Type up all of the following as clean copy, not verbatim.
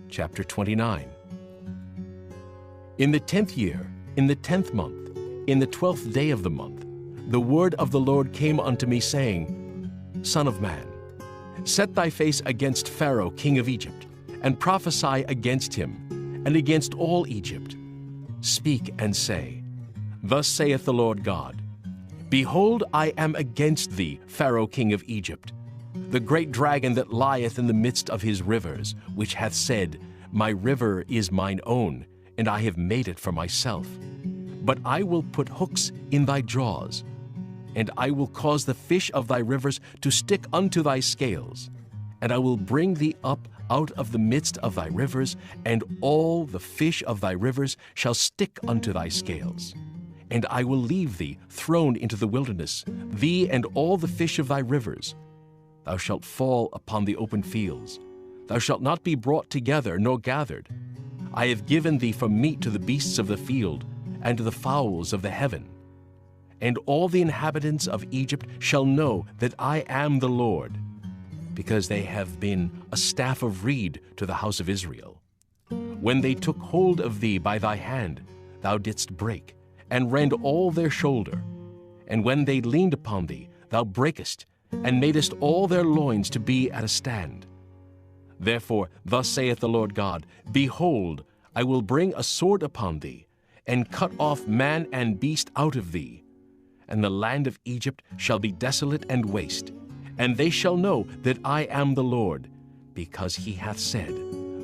Chapter 29. In the 10th year, in the 10th month, in the 12th day of the month, the word of the Lord came unto me, saying, Son of man, set thy face against Pharaoh king of Egypt, and prophesy against him, and against all Egypt. Speak and say, Thus saith the Lord God, Behold, I am against thee, Pharaoh king of Egypt, the great dragon that lieth in the midst of his rivers, which hath said, My river is mine own, and I have made it for myself. But I will put hooks in thy jaws, and I will cause the fish of thy rivers to stick unto thy scales, and I will bring thee up out of the midst of thy rivers, and all the fish of thy rivers shall stick unto thy scales. And I will leave thee thrown into the wilderness, thee and all the fish of thy rivers. Thou shalt fall upon the open fields. Thou shalt not be brought together nor gathered. I have given thee for meat to the beasts of the field, and to the fowls of the heaven. And all the inhabitants of Egypt shall know that I am the Lord, because they have been a staff of reed to the house of Israel. When they took hold of thee by thy hand, thou didst break, and rend all their shoulder. And when they leaned upon thee, thou breakest, and madest all their loins to be at a stand. Therefore, thus saith the Lord God, Behold, I will bring a sword upon thee, and cut off man and beast out of thee. And the land of Egypt shall be desolate and waste, and they shall know that I am the Lord, because he hath said,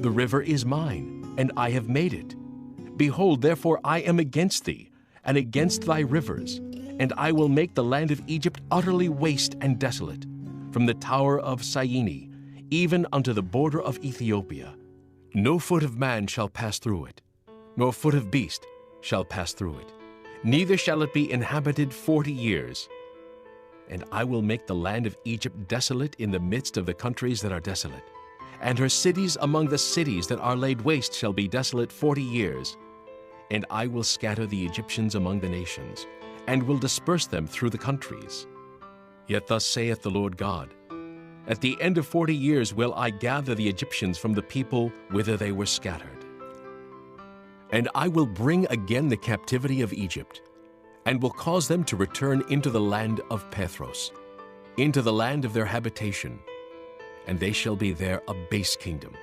The river is mine, and I have made it. Behold, therefore I am against thee, and against thy rivers, and I will make the land of Egypt utterly waste and desolate, from the tower of Syene, even unto the border of Ethiopia. No foot of man shall pass through it, nor foot of beast shall pass through it, neither shall it be inhabited 40 years. And I will make the land of Egypt desolate in the midst of the countries that are desolate, and her cities among the cities that are laid waste shall be desolate 40 years. And I will scatter the Egyptians among the nations, and will disperse them through the countries. Yet thus saith the Lord God, At the end of 40 years will I gather the Egyptians from the people whither they were scattered. And I will bring again the captivity of Egypt, and will cause them to return into the land of Pathros, into the land of their habitation, and they shall be there a base kingdom.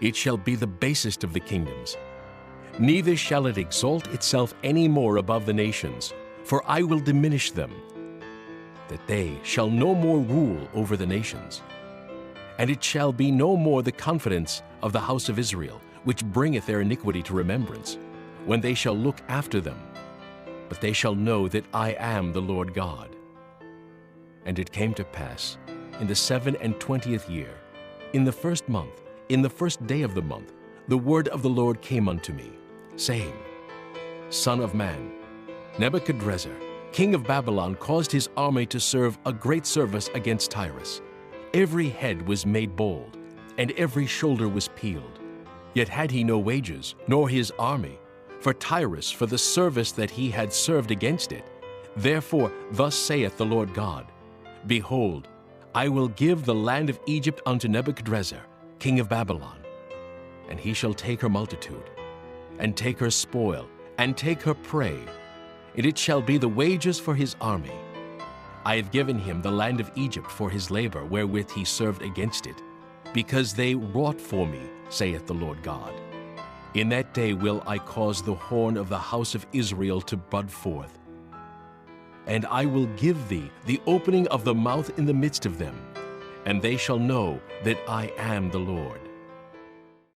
It shall be the basest of the kingdoms. Neither shall it exalt itself any more above the nations, for I will diminish them, that they shall no more rule over the nations. And it shall be no more the confidence of the house of Israel, which bringeth their iniquity to remembrance, when they shall look after them. But they shall know that I am the Lord God. And it came to pass, in the 27th year, in the 1st month, in the 1st day of the month, the word of the Lord came unto me, saying, Son of man, Nebuchadrezzar, king of Babylon, caused his army to serve a great service against Tyrus. Every head was made bald, and every shoulder was peeled. Yet had he no wages, nor his army, for Tyrus, for the service that he had served against it. Therefore thus saith the Lord God, Behold, I will give the land of Egypt unto Nebuchadrezzar, king of Babylon, and he shall take her multitude, and take her spoil, and take her prey, and it shall be the wages for his army. I have given him the land of Egypt for his labor wherewith he served against it, because they wrought for me, saith the Lord God. In that day will I cause the horn of the house of Israel to bud forth, and I will give thee the opening of the mouth in the midst of them, and they shall know that I am the Lord.